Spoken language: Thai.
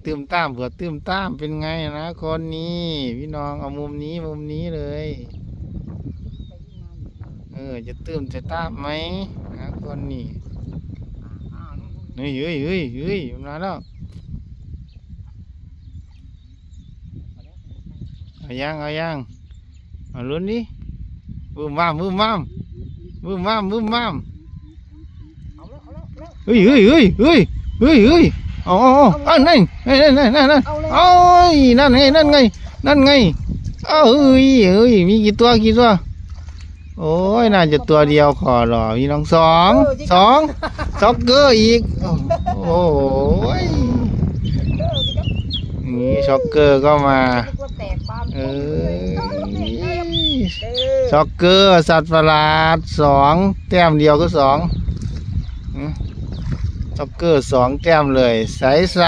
ตื้มตามเผื่อตื้มตามเป็นไงนะคนนี้พี่น้องเอามุมนี้เลยจะตื้มจะตามไหมนะคนนี้เฮ้ยมาแล้วเอายังเอาลุ้นดิบึ้มบ้ามเฮ้ยอ๋อนั่นโอ้ยนั่นไงเอ้ยมีกี่ตัวโอ้ยน่าจะตัวเดียวขอหรอพี่น้องสองจ็อกเกอร์อีกโอ้ยนี่ช็อกเกอร์ก็มาช็อกเกอร์สัตว์ประหลาด2 แต้มเดียวก็2ช็อกเกอร์2 แต้มเลยใส